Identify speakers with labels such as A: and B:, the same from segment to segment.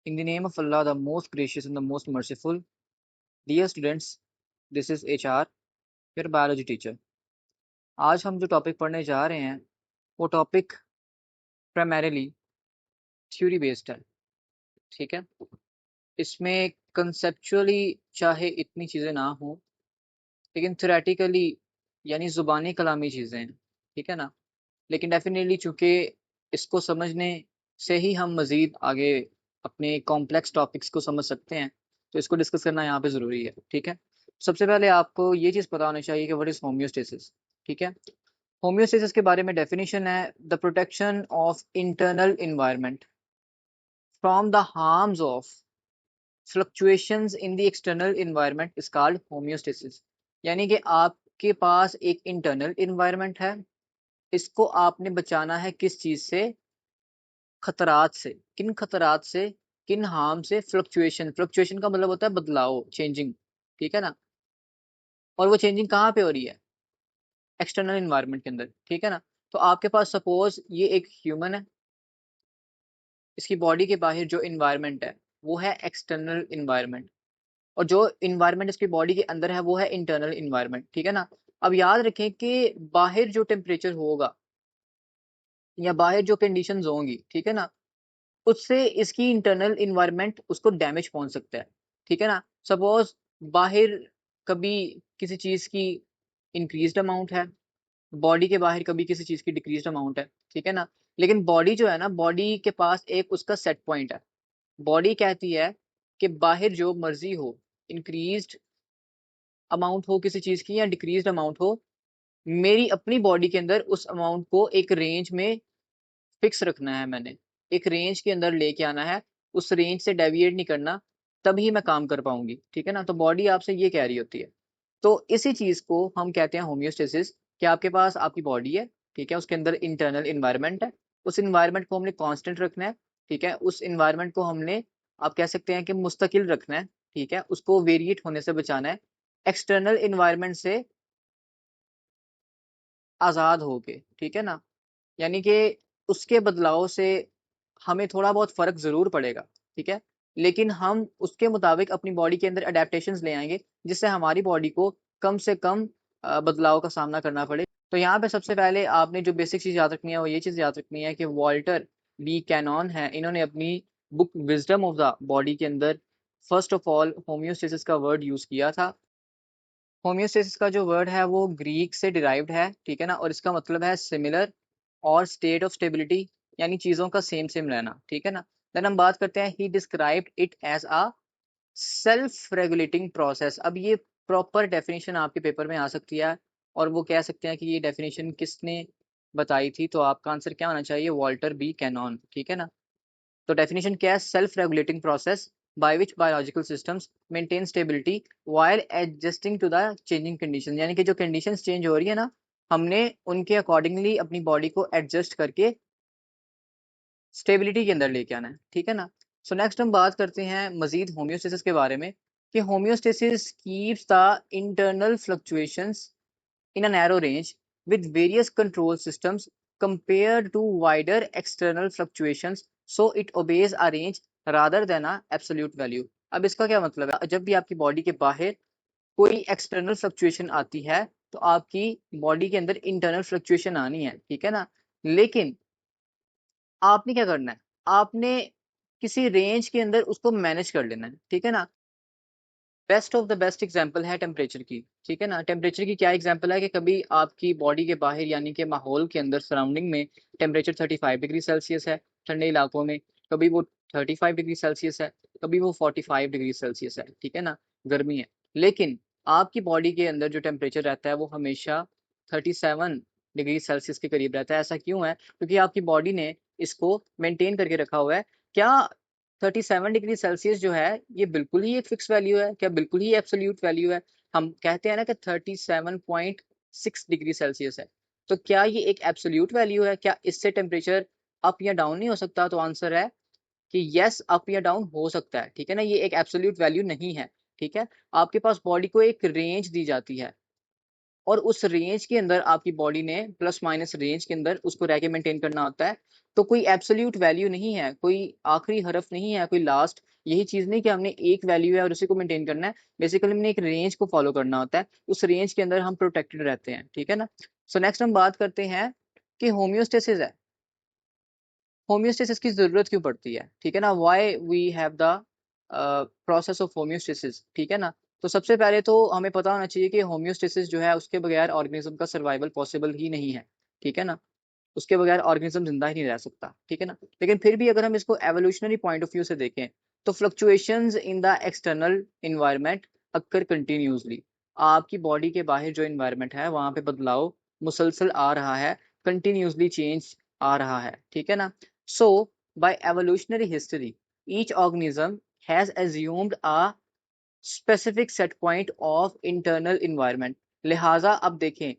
A: In the name of Allah, the most gracious and the most merciful. Dear students, this is HR, your biology teacher. आज हम जो topic पढ़ने जा रहे हैं वो टॉपिक प्राइमरीली थ्योरी बेस्ड है, ठीक है। इसमें कंसेप्चुअली चाहे इतनी चीज़ें ना हो, लेकिन थ्योरेटिकली यानी ज़ुबानी कलामी चीज़ें हैं, ठीक है ना। लेकिन डेफिनेटली चूँकि इसको समझने से ही हम मज़ीद आगे अपने कॉम्प्लेक्स टॉपिक्स को समझ सकते हैं, तो इसको डिस्कस करना यहाँ पे ज़रूरी है, ठीक है। सबसे पहले आपको ये चीज़ पता होनी चाहिए कि व्हाट इज़ होम्योस्टेसिस, ठीक है। होम्योस्टेसिस के बारे में डेफिनेशन है the protection of internal environment from the harms of fluctuations in the external environment is called homeostasis. यानी कि आपके पास एक इंटरनल इन्वायरमेंट है, इसको आपने बचाना है किस चीज़ से? खतरात से। किन खतरात से? किन हार्म से? फ्लक्चुएशन। फ्लक्चुएशन का मतलब होता है बदलाव, चेंजिंग, ठीक है ना। और वो चेंजिंग कहाँ पे हो रही है? एक्सटर्नल इन्वायरमेंट के अंदर, ठीक है ना। तो आपके पास सपोज ये एक ह्यूमन है, इसकी बॉडी के बाहर जो इन्वायरमेंट है वो है एक्सटर्नल इन्वायरमेंट, और जो इन्वायरमेंट इसकी बॉडी के अंदर है वो है इंटरनल इन्वायरमेंट, ठीक है ना। अब याद रखें कि बाहर जो टेम्परेचर होगा या बाहर जो कंडीशंस होंगी, ठीक है ना, उससे इसकी इंटरनल इन्वायरमेंट उसको डैमेज पहुंच सकता है, ठीक है ना। सपोज बाहर कभी किसी चीज़ की इंक्रीज्ड अमाउंट है, बॉडी के बाहर कभी किसी चीज़ की डिक्रीज्ड अमाउंट है, ठीक है ना। लेकिन बॉडी जो है ना, बॉडी के पास एक उसका सेट पॉइंट है। बॉडी कहती है कि बाहर जो मर्जी हो, इंक्रीज्ड अमाउंट हो किसी चीज़ की या डिक्रीज्ड अमाउंट हो, मेरी अपनी बॉडी के अंदर उस अमाउंट को एक रेंज में फिक्स रखना है मैंने, एक रेंज के अंदर लेके आना है, उस रेंज से डेविएट नहीं करना, तभी मैं काम कर पाऊंगी, ठीक है ना। तो बॉडी आपसे ये कह रही होती है। तो इसी चीज़ को हम कहते हैं होम्योस्टेसिस, कि आपके पास आपकी बॉडी है, ठीक है, उसके अंदर इंटरनल इन्वायरमेंट है, उस इन्वायरमेंट को हमने कांस्टेंट रखना है, ठीक है। उस इन्वायरमेंट को हमने, आप कह सकते हैं कि मुस्तकिल रखना है, ठीक है, उसको वेरिएट होने से बचाना है एक्सटर्नल इन्वायरमेंट से आज़ाद होके, ठीक है ना। यानी कि उसके बदलाव से हमें थोड़ा बहुत फ़र्क ज़रूर पड़ेगा, ठीक है, लेकिन हम उसके मुताबिक अपनी बॉडी के अंदर अडेप्टेशंस ले आएँगे, जिससे हमारी बॉडी को कम से कम बदलाव का सामना करना पड़े। तो यहाँ पे सबसे पहले आपने जो बेसिक चीज़ याद रखनी है वो ये चीज़ याद रखनी है कि वॉल्टर बी कैनॉन है, इन्होंने अपनी book wisdom of the body के अंदर फर्स्ट ऑफ ऑल होम्योस्टेसिस का वर्ड यूज़ किया था। होम्योस्टेसिस का जो वर्ड है वो ग्रीक से डिराइव्ड है, ठीक है ना, और इसका मतलब है सिमिलर और स्टेट ऑफ स्टेबिलिटी, यानी चीज़ों का सेम सेम रहना, ठीक है ना। देन हम बात करते हैं, he described it as a self regulating process. अब ये प्रॉपर डेफिनेशन आपके पेपर में आ सकती है, और वो कह सकते हैं कि ये डेफिनेशन किसने बताई थी, तो आपका आंसर क्या होना चाहिए? वॉल्टर बी कैनॉन, ठीक है ना। तो डेफिनेशन क्या है? Self regulating process by which biological systems maintain stability while adjusting to the changing condition. यानी कि जो कंडीशंस चेंज हो रही है ना, हमने उनके अकॉर्डिंगली अपनी बॉडी को एडजस्ट करके स्टेबिलिटी के अंदर लेके आना है, ठीक है ना। सो नेक्स्ट हम बात करते हैं मजीद होम्योस्टेसिस के बारे में, कि homeostasis keeps the internal fluctuations in a narrow range with various control systems compared to wider external fluctuations, so it obeys a range rather than a absolute value। अब इसका क्या मतलब है? जब भी आपकी बॉडी के बाहर कोई एक्सटर्नल फ्लक्चुएशन आती है, तो आपकी बॉडी के अंदर इंटरनल फ्लक्चुएशन आनी है, ठीक है ना। लेकिन आपने क्या करना है? आपने किसी रेंज के अंदर उसको मैनेज कर लेना है, ठीक है ना। Best of the best example है टेम्परेचर की, ठीक है ना। टेम्परेचर की क्या एग्जांपल है कि कभी आपकी बॉडी के बाहर यानी कि माहौल के अंदर सराउंडिंग में टेम्परेचर 35 डिग्री सेल्सियस है ठंडे इलाकों में, कभी वो 35 डिग्री सेल्सियस है, कभी वो 45 डिग्री सेल्सियस है, ठीक है ना, गर्मी है। लेकिन आपकी बॉडी के अंदर जो टेम्परेचर रहता है वो हमेशा 37 डिग्री सेल्सियस के करीब रहता है। ऐसा क्यों है? क्योंकि आपकी बॉडी ने इसको मेंटेन करके रखा हुआ है। क्या 37 डिग्री सेल्सियस जो है ये बिल्कुल ही एक फिक्स वैल्यू है? क्या बिल्कुल ही एब्सोल्यूट वैल्यू है? हम कहते हैं ना कि 37.6 डिग्री सेल्सियस है, तो क्या ये एक एब्सोल्यूट वैल्यू है? क्या इससे टेम्परेचर अप या डाउन नहीं हो सकता? तो आंसर है कि यस, अप या डाउन हो सकता है, ठीक है ना। ये एक एब्सोल्यूट वैल्यू नहीं है, ठीक है। आपके पास बॉडी को एक रेंज दी जाती है, और उस रेंज के अंदर आपकी बॉडी ने प्लस माइनस रेंज के अंदर उसको रह के मेंटेन करना होता है। तो कोई एब्सोल्यूट वैल्यू नहीं है, कोई आखिरी हरफ नहीं है, कोई लास्ट, यही चीज नहीं कि हमने एक वैल्यू है और उसी को मेंटेन करना है। बेसिकली हमने एक रेंज को फॉलो करना होता है, उस रेंज के अंदर हम प्रोटेक्टेड रहते हैं, ठीक है ना। सो नेक्स्ट हम बात करते हैं कि होम्योस्टेसिस है। होम्योस्टेसिस की जरूरत क्यों पड़ती है, ठीक है ना, why we have the process of homeostasis, ठीक है ना। तो सबसे पहले तो हमें पता होना चाहिए कि होम्योस्टेसिस जो है उसके बगैर ऑर्गेनिज्म का सर्वाइवल पॉसिबल ही नहीं है, ठीक है ना। उसके बगैर ऑर्गेनिज्म जिंदा ही नहीं रह सकता, ठीक है ना। लेकिन फिर भी अगर हम इसको एवोल्यूशनरी पॉइंट ऑफ व्यू से देखें तो fluctuations in the external environment occur continuously. आपकी बॉडी के बाहर जो इन्वायरमेंट है वहां पे बदलाव मुसलसल आ रहा है, कंटिन्यूसली चेंज आ रहा है, ठीक है ना। So by evolutionary history each organism has assumed a specific set point of internal environment। लिहाजा अब देखें,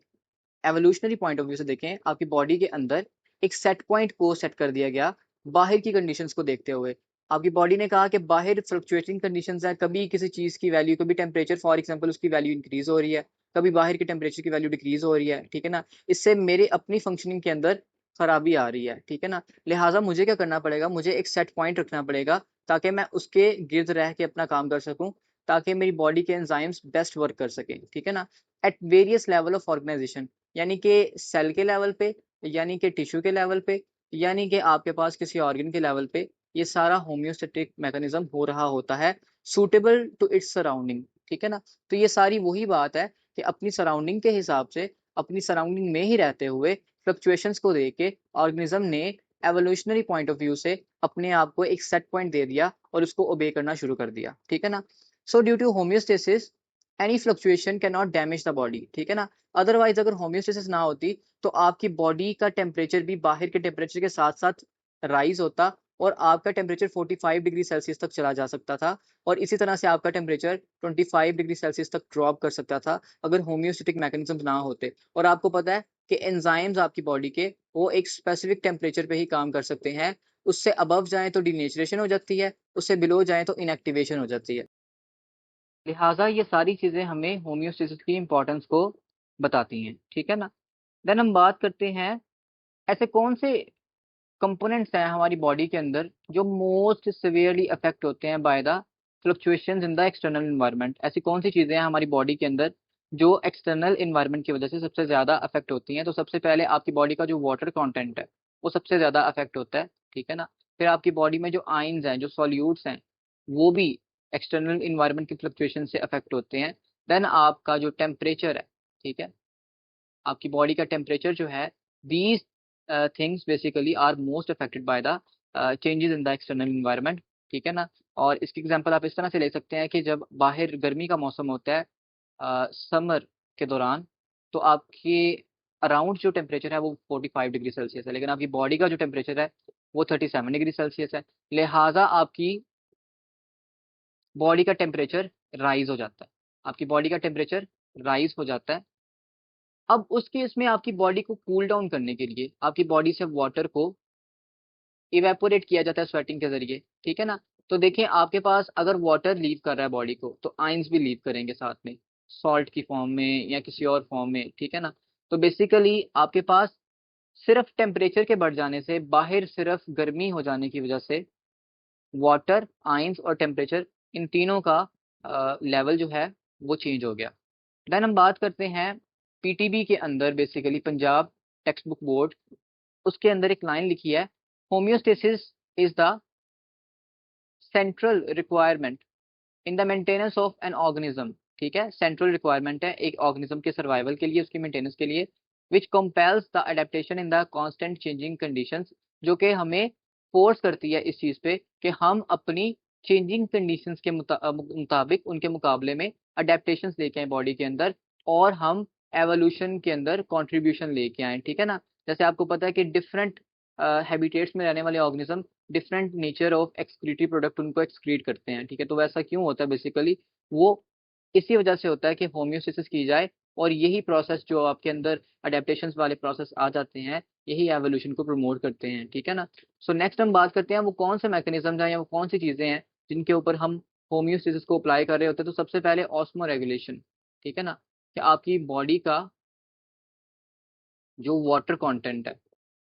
A: एवोल्यूशनरी पॉइंट ऑफ व्यू से देखें, आपकी बॉडी के अंदर एक सेट पॉइंट को सेट कर दिया गया बाहर की कंडीशंस को देखते हुए। आपकी बॉडी ने कहा कि बाहर फ्लक्चुएटिंग कंडीशंस है, कभी किसी चीज की वैल्यू, कभी टेम्परेचर फॉर एग्जांपल उसकी वैल्यू इंक्रीज हो रही है, कभी बाहर के टेम्परेचर की वैल्यू डिक्रीज हो रही है, ठीक है ना। इससे मेरे अपनी फंक्शनिंग के अंदर खराबी आ रही है, ठीक है ना। लिहाजा मुझे क्या करना पड़ेगा, मुझे एक सेट पॉइंट रखना पड़ेगा ताकि मैं उसके गिर्द रह के अपना काम कर सकूं, ताकि मेरी बॉडी के एंजाइम्स बेस्ट वर्क कर सकें, ठीक है ना। At various level of organization, यानी कि सेल के लेवल पे, यानी कि टिश्यू के लेवल पे, यानी कि आपके पास किसी ऑर्गन के लेवल पे, ये सारा होम्योस्टेटिक मैकेनिज्म हो रहा होता है सूटेबल टू इट्स सराउंडिंग, ठीक है ना। तो ये सारी वही बात है कि अपनी सराउंडिंग के हिसाब से, अपनी सराउंडिंग में ही रहते हुए फ्लक्चुएशंस को देख के ऑर्गेनिज्म ने एवोल्यूशनरी पॉइंट ऑफ व्यू से अपने आप को एक सेट पॉइंट दे दिया और उसको ओबे करना शुरू कर दिया, ठीक है ना। So due to homeostasis any fluctuation can not damage the body, ठीक है ना। अदरवाइज अगर होम्योस्टेसिस ना होती तो आपकी बॉडी का टेम्परेचर भी बाहर के टेम्परेचर के साथ साथ राइज होता और आपका टेम्परेचर 45 डिग्री सेल्सियस तक चला जा सकता था, और इसी तरह से आपका टेम्परेचर 25 डिग्री सेल्सियस तक ड्रॉप कर सकता था अगर होम्योस्टेटिक मैकेनिज्म ना होते। और आपको पता है कि एंजाइम्स आपकी बॉडी के वो एक स्पेसिफिक टेम्परेचर पे ही काम कर सकते हैं, उससे अबव जाए तो डिनेचरेशन हो जाती है, उससे बिलो जाए तो इनएक्टिवेशन हो जाती है। लिहाजा ये सारी चीजें हमें होम्योस्टेसिस की इंपॉर्टेंस को बताती हैं, ठीक है ना। देन हम बात करते हैं ऐसे कौन से कंपोनेंट्स हैं हमारी बॉडी के अंदर जो मोस्ट सिवियरली अफेक्ट होते हैं by the fluctuations in the external environment. ऐसी कौन सी चीजें हैं हमारी बॉडी के अंदर जो एक्सटर्नल इन्वायरमेंट की वजह से सबसे ज्यादा अफेक्ट होती हैं। तो सबसे पहले आपकी बॉडी का जो वाटर कंटेंट है वो सबसे ज्यादा अफेक्ट होता है, ठीक है ना। फिर आपकी बॉडी में जो आयंस हैं, जो सॉल्यूट्स हैं, वो भी एक्सटर्नल इन्वायरमेंट की फ्लक्चुएशन से अफेक्ट होते हैं। देन आपका जो टेम्परेचर है, ठीक है, आपकी बॉडी का टेम्परेचर जो है, these things basically are most affected by the changes in the external environment, ठीक है ना। और इसकी एग्जांपल आप इस तरह से ले सकते हैं कि जब बाहर गर्मी का मौसम होता है समर के दौरान, तो आपके अराउंड जो टेम्परेचर है वो 45 डिग्री सेल्सियस है, लेकिन आपकी बॉडी का जो टेम्परेचर है वो 37 डिग्री सेल्सियस है। लिहाजा आपकी बॉडी का टेम्परेचर राइज हो जाता है, आपकी बॉडी का टेम्परेचर राइज हो जाता है। अब उस केस में आपकी बॉडी को कूल डाउन करने के लिए आपकी बॉडी से वाटर को इवेपोरेट किया जाता है स्वेटिंग के जरिए, ठीक है ना। तो देखिए आपके पास अगर वाटर लीव कर रहा है बॉडी को तो आयंस भी लीव करेंगे साथ में, सॉल्ट की फॉर्म में या किसी और फॉर्म में, ठीक है ना। तो बेसिकली आपके पास सिर्फ टेम्परेचर के बढ़ जाने से, बाहर सिर्फ गर्मी हो जाने की वजह से वाटर, आयंस और टेम्परेचर, इन तीनों का लेवल जो है वो चेंज हो गया। देन हम बात करते हैं पीटीबी के अंदर, basically Punjab text book board, उसके अंदर एक लाइन लिखी है, homeostasis is the central requirement in the maintenance of an organism, ठीक है। सेंट्रल रिक्वायरमेंट है एक ऑर्गेनिज्म के सर्वाइवल के लिए, उसकी मेंटेनेंस के लिए, which compels the adaptation in the constant changing conditions, जो कि हमें फोर्स करती है इस चीज पे कि हम अपनी चेंजिंग कंडीशंस के मुताबिक उनके मुकाबले में अडेप्टेशंस लेके आए बॉडी के अंदर, और हम एवोल्यूशन के अंदर कंट्रीब्यूशन लेके आए, ठीक है ना। जैसे आपको पता है कि डिफरेंट हैबिटेट्स में रहने वाले organism different nature of excretory product उनको एक्सक्रीट करते हैं, ठीक है। तो वैसा क्यों होता है, बेसिकली वो इसी वजह से होता है कि होम्योस्टेसिस की जाए, और यही प्रोसेस जो आपके अंदर अडेप्टेशंस वाले प्रोसेस आ जाते हैं, यही एवोल्यूशन को प्रमोट करते हैं, ठीक है ना। सो नेक्स्ट हम बात करते हैं वो कौन से मैकेनिज्म हैं या वो कौन सी चीजें हैं जिनके ऊपर हम होम्योस्टेसिस को अप्लाई कर रहे होते हैं। तो सबसे पहले ऑस्मो रेगुलेशन, ठीक है ना, कि आपकी बॉडी का जो वाटर कंटेंट है,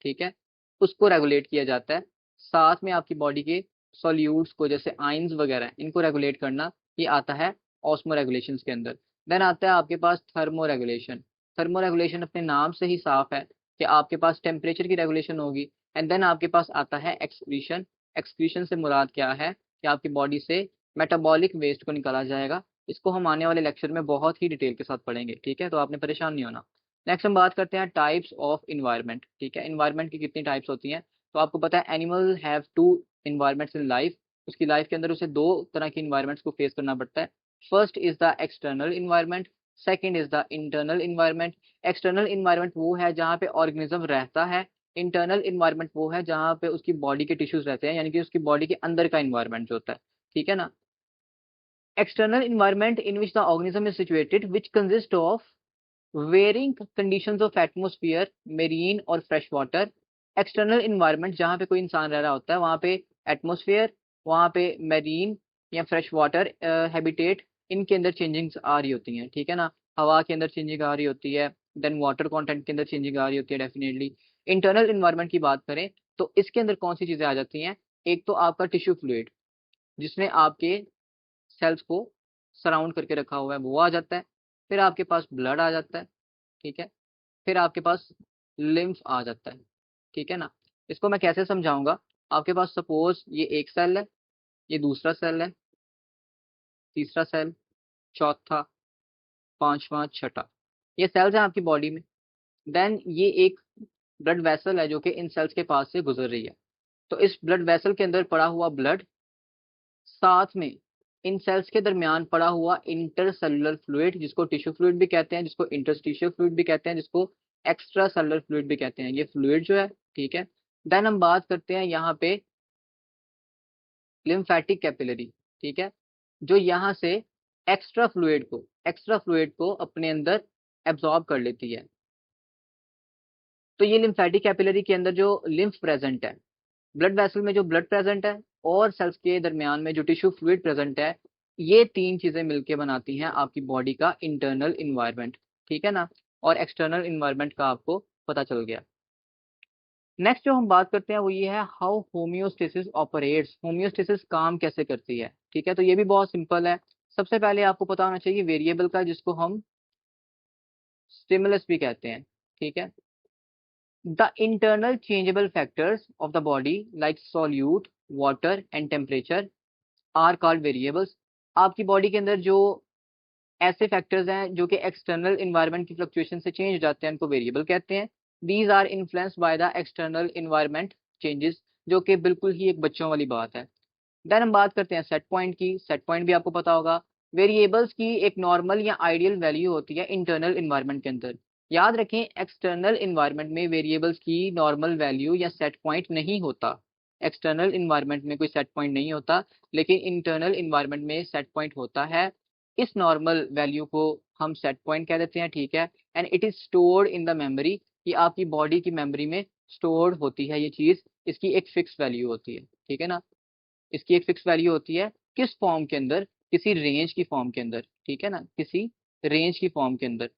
A: ठीक है, उसको रेगुलेट किया जाता है। साथ में आपकी बॉडी के सॉल्यूट्स को, जैसे आयंस वगैरह, इनको रेगुलेट करना, ये आता है ऑस्मो रेगुलेशन के अंदर। देन आता है आपके पास थर्मो रेगुलेशन। थर्मो रेगुलेशन अपने नाम से ही साफ है कि आपके पास टेम्परेचर की रेगुलेशन होगी। एंड देन आपके पास आता है एक्सक्रीशन। एक्सक्रीशन से मुराद क्या है कि आपकी बॉडी से मेटाबॉलिक वेस्ट को निकाला जाएगा। इसको हम आने वाले लेक्चर में बहुत ही डिटेल के साथ पढ़ेंगे, ठीक है, तो आपने परेशान नहीं होना। नेक्स्ट हम बात करते हैं टाइप्स ऑफ इन्वायरमेंट, ठीक है, इन्वायरमेंट की कितनी टाइप्स होती हैं। तो आपको पता है animal have two environments in life. उसकी लाइफ के अंदर उसे दो तरह की इन्वायरमेंट्स को फेस करना पड़ता है। First is the external environment, second is the internal environment. External environment वो है जहाँ पे ऑर्गेनिज्म रहता है। इंटरनल इन्वायरमेंट वो है जहाँ पे उसकी बॉडी के टिश्यूज रहते हैं, यानी कि उसकी बॉडी के अंदर का इन्वायरमेंट जो होता है, ठीक है ना। External environment in which the organism is situated which consist of varying conditions of atmosphere, marine और फ्रेश वाटर। एक्सटर्नल इन्वायरमेंट जहाँ पे कोई इंसान रह रहा होता है, वहाँ पे एटमोस्फियर, वहाँ पे मेरीन या फ्रेश वाटर हैबिटेट, इनके अंदर चेंजिंग्स आ रही होती हैं, ठीक है ना। हवा के अंदर चेंजिंग आ रही होती है, देन वाटर कंटेंट के अंदर चेंजिंग आ रही होती है डेफिनेटली। इंटरनल इन्वायरमेंट की बात करें तो इसके अंदर कौन सी चीज़ें आ जाती हैं। एक तो आपका टिश्यू फ्लूइड, जिसने आपके सेल्स को सराउंड करके रखा हुआ है, वो आ जाता है। फिर आपके पास ब्लड आ जाता है, ठीक है। फिर आपके पास लिम्फ आ जाता है, ठीक है ना। इसको मैं कैसे समझाऊंगा। आपके पास सपोज ये एक सेल है, ये दूसरा सेल है, तीसरा सेल, चौथा, पांचवा, छठा, ये सेल्स हैं आपकी बॉडी में। देन ये एक ब्लड वेसल है जो कि इन सेल्स के पास से गुजर रही है। तो इस ब्लड वेसल के अंदर पड़ा हुआ ब्लड, साथ में इन सेल्स के दरमियान पड़ा हुआ इंटरसेलुलर फ्लूइड, जिसको टिश्यू फ्लूइड भी कहते हैं, जिसको इंटरस्टिशियल फ्लूइड भी कहते हैं, जिसको एक्स्ट्रा सेलुलर फ्लूइड भी कहते हैं, ये फ्लूइड जो है, ठीक है। देन हम बात करते हैं यहाँ पे लिम्फेटिक कैपिलरी, ठीक है, जो यहाँ से एक्स्ट्रा फ्लूइड को अपने अंदर एब्जॉर्ब कर लेती है। तो ये लिम्फेटिक कैपिलरी के अंदर जो लिम्फ प्रेजेंट है, ब्लड वेसल में जो ब्लड प्रेजेंट है, और सेल्स के दरमियान में जो टिश्यू फ्लूइड प्रेजेंट है, ये तीन चीजें मिलकर बनाती हैं आपकी बॉडी का इंटरनल इन्वायरमेंट, ठीक है ना। और एक्सटर्नल इन्वायरमेंट का आपको पता चल गया। नेक्स्ट जो हम बात करते हैं वो ये है हाउ होम्योस्टेसिस ऑपरेट्स। होम्योस्टेसिस काम कैसे करती है, ठीक है, तो ये भी बहुत सिंपल है। सबसे पहले आपको पता होना चाहिए वेरिएबल का, जिसको हम स्टिमुलस भी कहते हैं, ठीक है। The internal changeable factors of the body like solute, water and temperature are called variables। आपकी बॉडी के अंदर जो ऐसे फैक्टर्स हैं जो कि एक्सटर्नल इन्वायरमेंट की फ्लक्चुएशन से चेंज हो जाते हैं, उनको वेरिएबल कहते हैं। These are influenced by the external environment changes, जो कि बिल्कुल ही एक बच्चों वाली बात है। देन हम बात करते हैं सेट पॉइंट की। सेट पॉइंट भी आपको पता होगा। वेरिएबल्स की एक नॉर्मल या आइडियल वैल्यू होती है इंटरनल इन्वायरमेंट के अंदर। याद रखें, एक्सटर्नल इन्वायरमेंट में वेरिएबल्स की नॉर्मल वैल्यू या सेट पॉइंट नहीं होता। एक्सटर्नल इन्वायरमेंट में कोई सेट पॉइंट नहीं होता, लेकिन इंटरनल इन्वायरमेंट में सेट पॉइंट होता है। इस नॉर्मल वैल्यू को हम सेट पॉइंट कह देते हैं, ठीक है। And it is stored in the memory, ये आपकी बॉडी की मेमोरी में स्टोर्ड होती है ये चीज। इसकी एक फिक्स वैल्यू होती है, ठीक है ना। इसकी एक फिक्स वैल्यू होती है, किस फॉर्म के अंदर, किसी रेंज की फॉर्म के अंदर, ठीक है ना, किसी रेंज की फॉर्म के अंदर।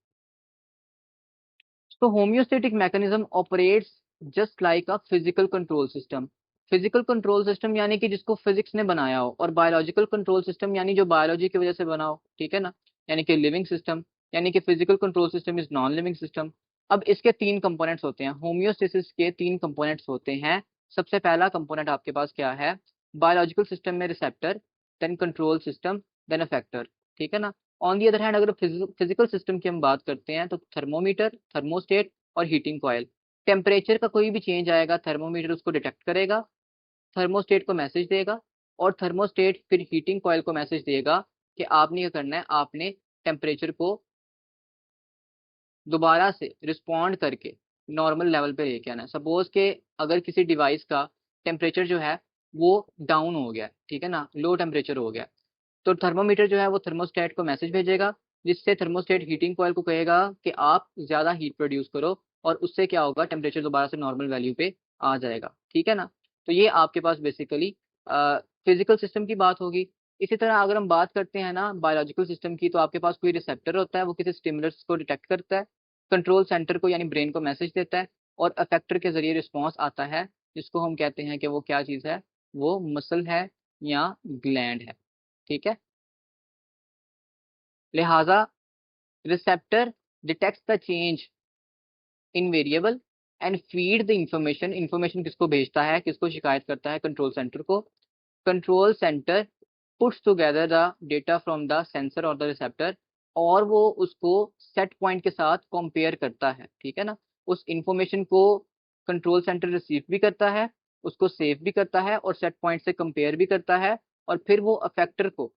A: तो homeostatic mechanism operates just like a physical control system. Physical control system यानी कि जिसको फिजिक्स ने बनाया हो, और बायोलॉजिकल कंट्रोल सिस्टम यानी जो बायोलॉजी की वजह से बना हो, ठीक है ना, यानी कि लिविंग सिस्टम। यानी कि physical control system is non living system. अब इसके तीन कंपोनेंट्स होते हैं, होम्योस्टेसिस के तीन कंपोनेंट्स होते हैं। सबसे पहला कंपोनेंट आपके पास क्या है, बायोलॉजिकल सिस्टम में receptor, then control system, then effector, ठीक है ना। ऑन दी अदर हैंड अगर फिजिकल सिस्टम की हम बात करते हैं तो थर्मोमीटर, थर्मोस्टेट और हीटिंग कॉयल। टेम्परेचर का कोई भी चेंज आएगा, थर्मोमीटर उसको डिटेक्ट करेगा, थर्मोस्टेट को मैसेज देगा, और थर्मोस्टेट फिर हीटिंग कॉयल को मैसेज देगा कि आपने क्या करना है, आपने टेम्परेचर को दोबारा से रिस्पॉन्ड करके नॉर्मल लेवल पे लेके आना है। सपोज के अगर किसी डिवाइस का टेम्परेचर जो है वो डाउन हो गया, ठीक है ना, लो टेम्परेचर हो गया, तो थर्मोमीटर जो है वो थर्मोस्टेट को मैसेज भेजेगा, जिससे थर्मोस्टेट हीटिंग कॉयल को कहेगा कि आप ज़्यादा हीट प्रोड्यूस करो, और उससे क्या होगा, टेम्परेचर दोबारा से नॉर्मल वैल्यू पे आ जाएगा, ठीक है ना। तो ये आपके पास बेसिकली फिजिकल सिस्टम की बात होगी। इसी तरह अगर हम बात करते हैं ना बायोलॉजिकल सिस्टम की, तो आपके पास कोई रिसेप्टर होता है, वो किसी स्टिमुलस को डिटेक्ट करता है। कंट्रोल सेंटर को यानी ब्रेन को मैसेज देता है और अफेक्टर के जरिए रिस्पॉन्स आता है, जिसको हम कहते हैं कि वो क्या चीज़ है, वो मसल है या ग्लैंड है। ठीक है, लिहाजा receptor detects the change in variable and feed the information. Information किसको भेजता है, किसको शिकायत करता है, कंट्रोल सेंटर को। Control centre puts together the data from the sensor और द रिसेप्टर, और वो उसको सेट पॉइंट के साथ कंपेयर करता है। ठीक है ना, उस इंफॉर्मेशन को कंट्रोल सेंटर रिसीव भी करता है, उसको सेव भी करता है और सेट पॉइंट से कंपेयर भी करता है, और फिर वो अफेक्टर को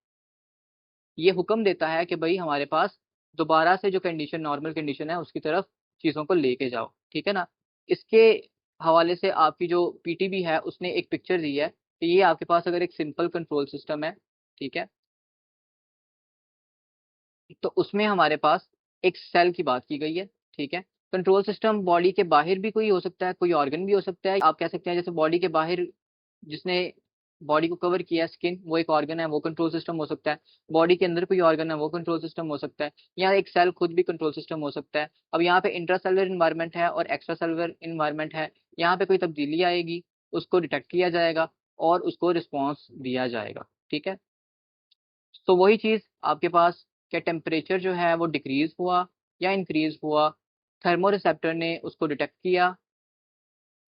A: ये हुक्म देता है कि भाई हमारे पास दोबारा से जो कंडीशन, नॉर्मल कंडीशन है, उसकी तरफ चीज़ों को लेके जाओ। ठीक है ना, इसके हवाले से आपकी जो पीटीबी है उसने एक पिक्चर दी है कि ये आपके पास अगर एक सिंपल कंट्रोल सिस्टम है, ठीक है, तो उसमें हमारे पास एक सेल की बात की गई है। ठीक है, कंट्रोल सिस्टम बॉडी के बाहर भी कोई हो सकता है, कोई ऑर्गन भी हो सकता है। आप कह सकते हैं जैसे बॉडी के बाहर जिसने बॉडी को कवर किया है, स्किन, वो एक ऑर्गन है, वो कंट्रोल सिस्टम हो सकता है। बॉडी के अंदर कोई ऑर्गन है, वो कंट्रोल सिस्टम हो सकता है, या एक सेल खुद भी कंट्रोल सिस्टम हो सकता है। अब यहाँ पे इंट्रासेलुलर इन्वायरमेंट है और एक्स्ट्रा सेलुलर इन्वायरमेंट है, यहाँ पे कोई तब्दीली आएगी, उसको डिटेक्ट किया जाएगा और उसको रिस्पॉन्स दिया जाएगा। ठीक है, तो वही चीज़ आपके पास, क्या टेम्परेचर जो है वो डिक्रीज हुआ या इंक्रीज हुआ, थर्मोरिसेप्टर ने उसको डिटेक्ट किया,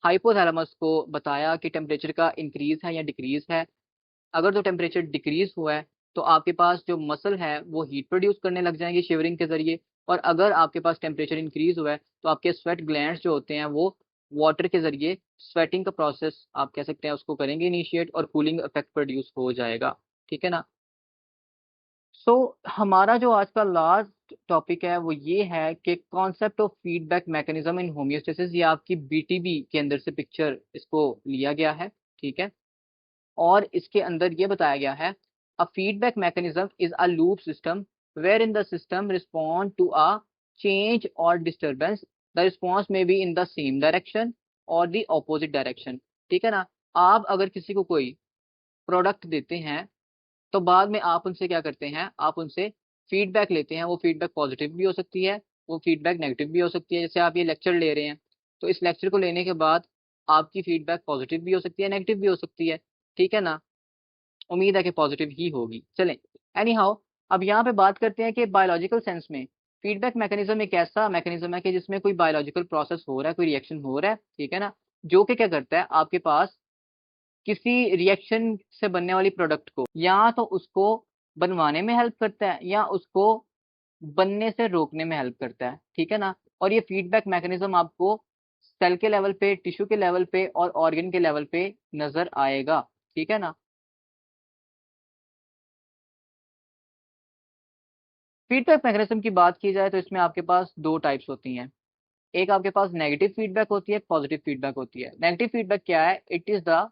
A: हाइपोथैलेमस को बताया कि टेम्परेचर का इंक्रीज है या डिक्रीज है। अगर तो टेम्परेचर डिक्रीज हुआ है तो आपके पास जो मसल है वो हीट प्रोड्यूस करने लग जाएंगे शिवरिंग के जरिए, और अगर आपके पास टेम्परेचर इंक्रीज हुआ है तो आपके स्वेट ग्लैंड्स जो होते हैं वो वाटर के जरिए स्वेटिंग का प्रोसेस आप कह सकते हैं उसको करेंगे इनिशिएट, और कूलिंग इफेक्ट प्रोड्यूस हो जाएगा। ठीक है ना, सो हमारा जो आज का लास्ट टॉपिक है वो ये है कि concept of feedback mechanism in homeostasis. ये आपकी बीटीबी के अंदर से पिक्चर इसको लिया गया है। ठीक है, और इसके अंदर ये बताया गया है, a feedback mechanism is a loop system where in the system respond to a change और disturbance, the response may be in the same direction और द ऑपोजिट डायरेक्शन। ठीक है ना, आप अगर किसी को कोई प्रोडक्ट देते हैं तो बाद में आप उनसे क्या करते हैं, आप उनसे फीडबैक लेते हैं। वो फीडबैक पॉजिटिव भी हो सकती है, वो फीडबैक नेगेटिव भी हो सकती है। जैसे आप ये लेक्चर ले रहे हैं, तो इस लेक्चर को लेने के बाद आपकी फीडबैक पॉजिटिव भी हो सकती है, नेगेटिव भी हो सकती है। ठीक है ना, उम्मीद है कि पॉजिटिव ही होगी। चलें, एनी हाउ, अब यहाँ पे बात करते हैं कि बायोलॉजिकल सेंस में फीडबैक मैकेनिज्म एक ऐसा मैकेनिज्म है कि जिसमें कोई बायोलॉजिकल प्रोसेस हो रहा है, कोई रिएक्शन हो रहा है। ठीक है ना, जो कि क्या करता है, आपके पास किसी रिएक्शन से बनने वाली प्रोडक्ट को या तो उसको बनवाने में हेल्प करता है या उसको बनने से रोकने में हेल्प करता है। ठीक है ना, और ये फीडबैक मैकेनिज्म आपको सेल के लेवल पे, टिश्यू के लेवल पे और ऑर्गन के लेवल पे नजर आएगा। ठीक है ना, फीडबैक मैकेनिज्म की बात की जाए तो इसमें आपके पास दो टाइप्स होती हैं। एक आपके पास नेगेटिव फीडबैक होती है, एक पॉजिटिव फीडबैक होती है। नेगेटिव फीडबैक क्या है, it is the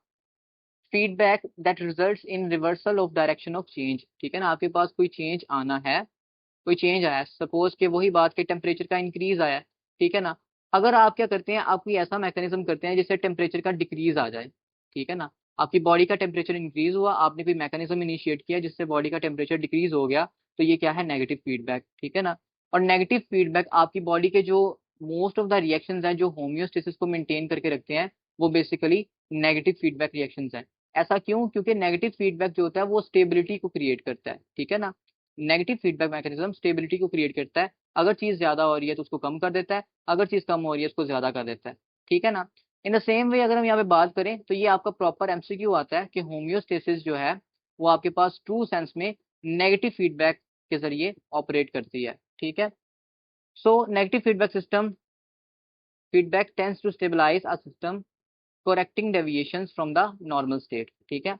A: feedback that results in reversal of direction of change. ठीक है ना, आपके पास कोई चेंज आना है, कोई चेंज आया, सपोज कि वही बात के टेम्परेचर का इंक्रीज आया है। ठीक है ना, अगर आप क्या करते हैं, आप कोई ऐसा मैकेनिज्म करते हैं जिससे टेम्परेचर का डिक्रीज आ जाए। ठीक है ना, आपकी बॉडी का टेम्परेचर इंक्रीज हुआ, आपने कोई मैकेनिज्म इनिशिएट किया जिससे बॉडी का टेम्परेचर डिक्रीज हो गया, तो ये क्या है, नेगेटिव फीडबैक। ठीक है ना, और नेगेटिव फीडबैक आपकी बॉडी के जो मोस्ट ऑफ द रिएक्शंस हैं जो होम्योस्टेसिस को मेंटेन करके रखते हैं, वो बेसिकली नेगेटिव फीडबैक रिएक्शंस हैं। ऐसा क्यों, क्योंकि नेगेटिव फीडबैक जो होता है वो स्टेबिलिटी को क्रिएट करता है। ठीक है ना, नेगेटिव फीडबैक मैकेनिज्म स्टेबिलिटी को क्रिएट करता है। अगर चीज ज्यादा हो रही है तो उसको कम कर देता है, अगर चीज कम हो रही है उसको ज्यादा कर देता है। ठीक है ना, इन द सेम वे अगर हम यहाँ पे बात करें तो ये आपका प्रॉपर एमसीक्यू आता है कि होम्योस्टेसिस जो है वो आपके पास ट्रू सेंस में नेगेटिव फीडबैक के जरिए ऑपरेट करती है। ठीक है, so negative feedback system, feedback tends to stabilize a system correcting deviations from the normal state. ठीक है,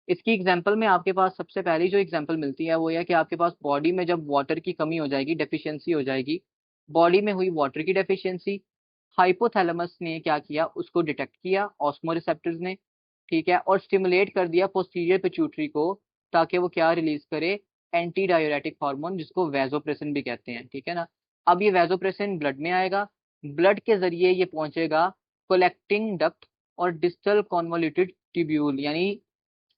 A: इसकी एग्जांपल में आपके पास सबसे पहली जो एग्जांपल मिलती है वो यह कि आपके पास बॉडी में जब वाटर की कमी हो जाएगी, डेफिशिएंसी हो जाएगी, बॉडी में हुई वाटर की डेफिशिएंसी, हाइपोथैलेमस ने क्या किया, उसको डिटेक्ट किया ऑस्मोरिसेप्टर्स ने। ठीक है, और स्टिमुलेट कर दिया पोस्टीरियर पिट्यूटरी को, ताकि वो क्या रिलीज करे, एंटी डायूरेटिक हार्मोन, जिसको वैसोप्रेसिन भी कहते हैं। ठीक है ना, अब ये वैसोप्रेसिन ब्लड में आएगा, ब्लड के जरिए ये पहुंचेगा कलेक्टिंग डक्ट और डिस्टल कॉन्वोल्यूटेड ट्यूब्यूल यानी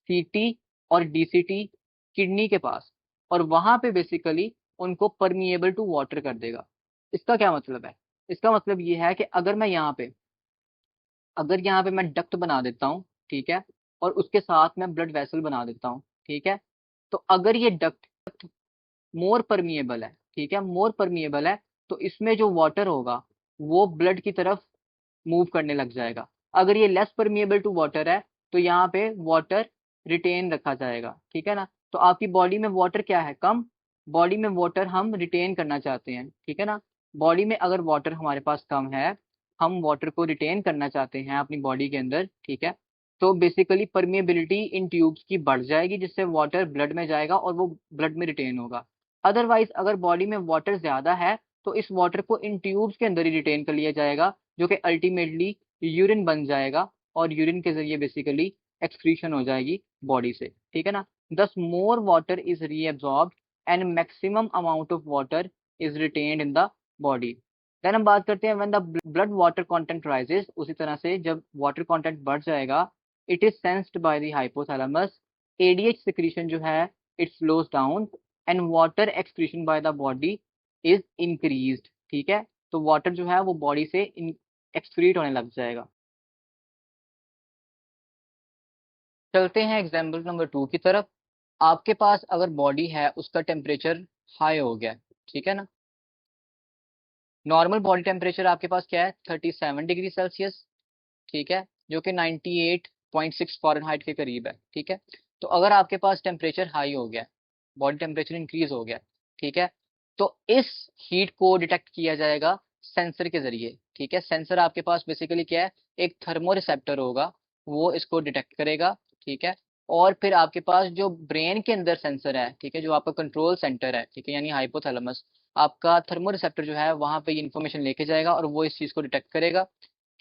A: सीटी और डीसीटी किडनी के पास, और वहां पे बेसिकली उनको परमिएबल टू वाटर कर देगा। इसका क्या मतलब है? इसका मतलब ये है कि अगर यहाँ पे मैं डक्ट बना देता हूँ, ठीक है, और उसके साथ मैं ब्लड वेसल बना देता हूँ, ठीक है, तो अगर ये डक्ट मोर परमिएबल है, ठीक है, मोर परमिएबल है, तो इसमें जो वाटर होगा वो ब्लड की तरफ मूव करने लग जाएगा। अगर ये लेस परमिएबल टू वाटर है तो यहाँ पे वाटर रिटेन रखा जाएगा, ठीक है ना। तो आपकी बॉडी में वाटर क्या है? कम। बॉडी में वाटर हम रिटेन करना चाहते हैं, ठीक है ना। बॉडी में अगर वाटर हमारे पास कम है, हम वाटर को रिटेन करना चाहते हैं अपनी बॉडी के अंदर, ठीक है, तो बेसिकली परमिएबिलिटी इन ट्यूब्स की बढ़ जाएगी, जिससे वाटर ब्लड में जाएगा और वो ब्लड में रिटेन होगा। अदरवाइज अगर बॉडी में वाटर ज्यादा है तो इस वाटर को इन ट्यूब्स के अंदर ही रिटेन कर लिया जाएगा, जो कि अल्टीमेटली यूरिन बन जाएगा और यूरिन के जरिए बेसिकली एक्सक्रीशन हो जाएगी बॉडी से, ठीक है ना। Thus more water is reabsorbed and maximum amount of water is retained in the body. Then हम बात करते हैं when the blood water content rises, उसी तरह से जब वाटर कंटेंट बढ़ जाएगा, it is sensed by the hypothalamus, ADH secretion जो है it slows down and water excretion by the body is increased, ठीक है। तो वाटर जो है वो बॉडी से एक्सक्रीट होने लग जाएगा। चलते हैं एग्जाम्पल नंबर 2 की तरफ। आपके पास अगर बॉडी है उसका टेम्परेचर हाई हो गया, ठीक है ना। नॉर्मल बॉडी टेम्परेचर आपके पास क्या है? 37 डिग्री सेल्सियस, ठीक है, जो कि 98.6 फ़ारेनहाइट के करीब है, ठीक है। तो अगर आपके पास टेम्परेचर हाई हो गया, बॉडी टेम्परेचर इंक्रीज हो गया, ठीक है, तो इस हीट को डिटेक्ट किया जाएगा सेंसर के जरिए, ठीक है। सेंसर आपके पास बेसिकली क्या है? एक थर्मो रिसेप्टर होगा, वो इसको डिटेक्ट करेगा, ठीक है। और फिर आपके पास जो ब्रेन के अंदर सेंसर है, ठीक है, जो आपका कंट्रोल सेंटर है, ठीक है, यानी हाइपोथैलेमस, आपका थर्मो रिसेप्टर जो है वहां पे इन्फॉर्मेशन लेके जाएगा और वो इस चीज को डिटेक्ट करेगा,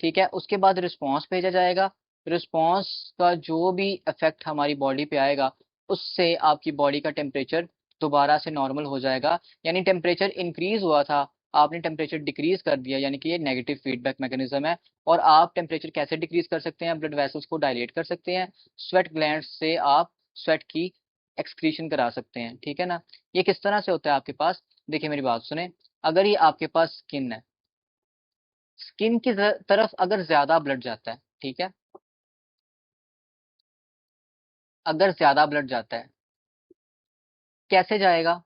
A: ठीक है। उसके बाद रिस्पॉन्स भेजा जाएगा। रिस्पॉन्स का जो भी इफेक्ट हमारी बॉडी पे आएगा, उससे आपकी बॉडी का टेम्परेचर दोबारा से नॉर्मल हो जाएगा। यानी टेम्परेचर इंक्रीज हुआ था, आपने टेम्परेचर डिक्रीज कर दिया, यानी कि ये नेगेटिव फीडबैक मैकेनिज्म है। और आप टेम्परेचर कैसे डिक्रीज कर सकते हैं? ब्लड वेसल्स को डायलेट कर सकते हैं, स्वेट ग्लैंड्स से आप स्वेट की एक्सक्रीशन करा सकते हैं, ठीक है ना। ये किस तरह से होता है आपके पास? देखिए मेरी बात सुने। अगर ये आपके पास स्किन है, स्किन की तरफ अगर ज्यादा ब्लड जाता है, ठीक है, अगर ज्यादा ब्लड जाता है, कैसे जाएगा?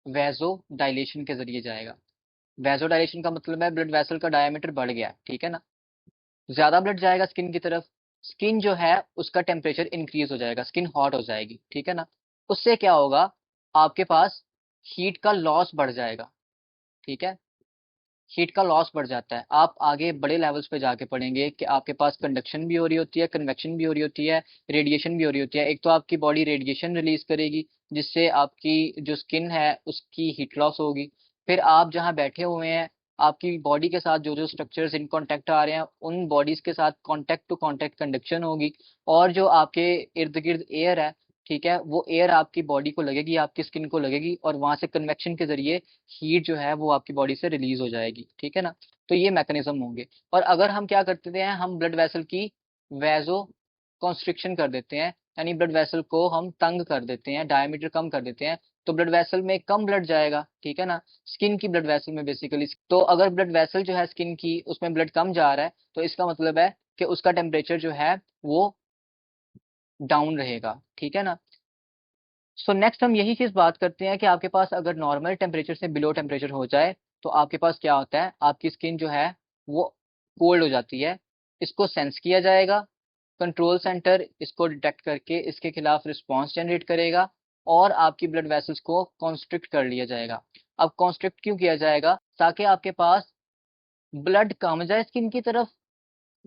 A: वेजो डायलेशन के जरिए जाएगा। वेजो डायलेशन का मतलब है ब्लड वेसल का डायमीटर बढ़ गया, ठीक है ना। ज्यादा ब्लड जाएगा स्किन की तरफ, स्किन जो है उसका टेम्परेचर इंक्रीज हो जाएगा, स्किन हॉट हो जाएगी, ठीक है ना। उससे क्या होगा? आपके पास हीट का लॉस बढ़ जाएगा, ठीक है। हीट का लॉस बढ़ जाता है। आप आगे बड़े लेवल्स पे जाके पढ़ेंगे कि आपके पास कंडक्शन भी हो रही होती है, कन्वेक्शन भी हो रही होती है, रेडिएशन भी हो रही होती है। एक तो आपकी बॉडी रेडिएशन रिलीज करेगी, जिससे आपकी जो स्किन है उसकी हीट लॉस होगी। फिर आप जहाँ बैठे हुए हैं, आपकी बॉडी के साथ जो जो स्ट्रक्चर्स इन कांटेक्ट आ रहे हैं, उन बॉडीज के साथ कांटेक्ट टू कांटेक्ट कंडक्शन होगी। और जो आपके इर्द गिर्द एयर है, ठीक है, वो एयर आपकी बॉडी को लगेगी, आपकी स्किन को लगेगी, और वहां से कन्वेक्शन के जरिए हीट जो है वो आपकी बॉडी से रिलीज हो जाएगी, ठीक है ना। तो ये मैकेनिज्म होंगे। और अगर हम क्या करते हैं, हम ब्लड वेसल की वेजो कॉन्स्ट्रिक्शन कर देते हैं, यानी ब्लड वेसल को हम तंग कर देते हैं, डायमीटर कम कर देते हैं, तो ब्लड वेसल में कम ब्लड जाएगा, ठीक है ना। स्किन की ब्लड वेसल में बेसिकली, तो अगर ब्लड वेसल जो है स्किन की उसमें ब्लड कम जा रहा है, तो इसका मतलब है कि उसका टेम्परेचर जो है वो डाउन रहेगा, ठीक है ना। सो नेक्स्ट हम यही चीज बात करते हैं कि आपके पास अगर नॉर्मल टेम्परेचर से बिलो टेम्परेचर हो जाए, तो आपके पास क्या होता है? आपकी स्किन जो है वो कोल्ड हो जाती है। इसको सेंस किया जाएगा, कंट्रोल सेंटर इसको डिटेक्ट करके इसके खिलाफ रिस्पॉन्स जनरेट करेगा, और आपकी ब्लड वेसल्स को कॉन्स्ट्रिक्ट कर लिया जाएगा। अब कॉन्स्ट्रिक्ट क्यों किया जाएगा? ताकि आपके पास ब्लड कम जाए स्किन की तरफ,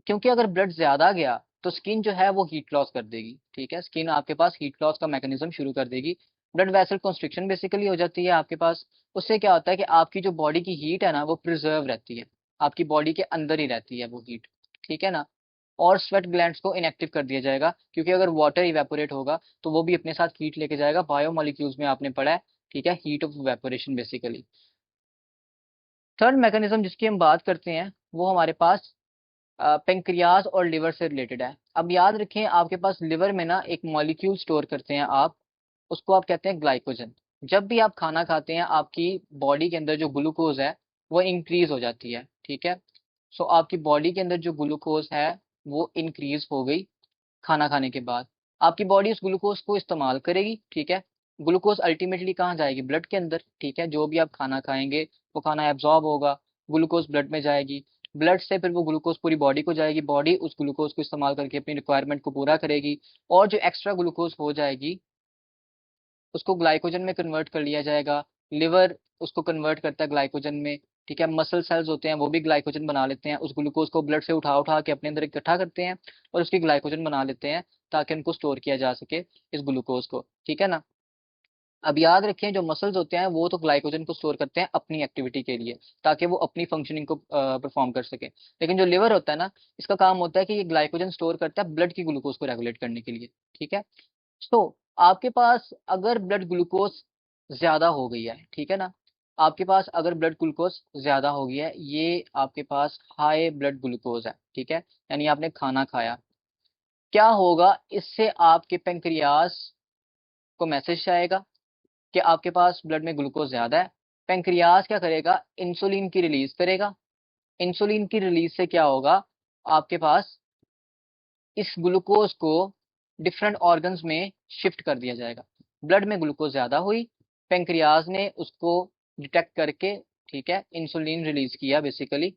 A: क्योंकि अगर ब्लड ज्यादा गया तो स्किन जो है वो हीट लॉस कर देगी, ठीक है, स्किन आपके पास हीट लॉस का मैकेनिज्म शुरू कर देगी। ब्लड वेसल कंस्ट्रिक्शन बेसिकली हो जाती है आपके पास। उससे क्या होता है कि आपकी जो बॉडी की हीट है ना वो प्रिजर्व रहती है, आपकी बॉडी के अंदर ही रहती है वो हीट, ठीक है ना। और स्वेट ग्लैंड्स को इनएक्टिव कर दिया जाएगा, क्योंकि अगर वाटर इवेपोरेट होगा तो वो भी अपने साथ हीट लेके जाएगा। बायोमोलिक्यूल्स में आपने पढ़ा है, ठीक है, heat of evaporation basically. Third mechanism जिसकी हम बात करते हैं वो हमारे पास पेंक्रियाज और लिवर से रिलेटेड है। अब याद रखें, आपके पास लिवर में ना एक मॉलिक्यूल स्टोर करते हैं आप, उसको आप कहते हैं ग्लाइकोजन। जब भी आप खाना खाते हैं, आपकी बॉडी के अंदर जो ग्लूकोज है वो इंक्रीज हो जाती है। ठीक है, सो आपकी बॉडी के अंदर जो ग्लूकोज है वो इंक्रीज हो गई खाना खाने के बाद। आपकी बॉडी उस ग्लूकोज को इस्तेमाल करेगी। ठीक है, ग्लूकोज अल्टीमेटली कहाँ जाएगी? ब्लड के अंदर। ठीक है, जो भी आप खाना खाएंगे वो खाना एब्जॉर्ब होगा, ग्लूकोज ब्लड में जाएगी, ब्लड से फिर वो ग्लूकोज पूरी बॉडी को जाएगी, बॉडी उस ग्लूकोज को इस्तेमाल करके अपनी रिक्वायरमेंट को पूरा करेगी, और जो एक्स्ट्रा ग्लूकोज हो जाएगी उसको ग्लाइकोजन में कन्वर्ट कर लिया जाएगा। लिवर उसको कन्वर्ट करता है ग्लाइकोजन में। ठीक है, मसल सेल्स होते हैं वो भी ग्लाइकोजन बना लेते हैं, उस ग्लूकोज को ब्लड से उठा उठा के अपने अंदर इकट्ठा करते हैं और उसकी ग्लाइकोजन बना लेते हैं ताकि उनको स्टोर किया जा सके इस ग्लूकोज को। ठीक है ना। अब याद रखें, जो मसल्स होते हैं वो तो ग्लाइकोजन को स्टोर करते हैं अपनी एक्टिविटी के लिए, ताकि वो अपनी फंक्शनिंग को परफॉर्म कर सके। लेकिन जो लिवर होता है ना, इसका काम होता है कि ये ग्लाइकोजन स्टोर करता है ब्लड की ग्लूकोज को रेगुलेट करने के लिए। ठीक है, तो आपके पास अगर ब्लड ग्लूकोज ज्यादा हो गई है, ठीक है ना, आपके पास अगर ब्लड ग्लूकोज ज्यादा हो गया है, ये आपके पास हाई ब्लड ग्लूकोज है। ठीक है, यानी आपने खाना खाया, क्या होगा इससे? आपके पेंक्रियाज को मैसेज आएगा कि आपके पास ब्लड में ग्लूकोज ज्यादा है। पेंक्रियाज क्या करेगा? इंसुलिन की रिलीज करेगा। इंसुलिन की रिलीज से क्या होगा? आपके पास इस ग्लूकोज को डिफरेंट ऑर्गन्स में शिफ्ट कर दिया जाएगा। ब्लड में ग्लूकोज ज्यादा हुई, पेंक्रियाज ने उसको डिटेक्ट करके, ठीक है, इंसुलिन रिलीज किया बेसिकली।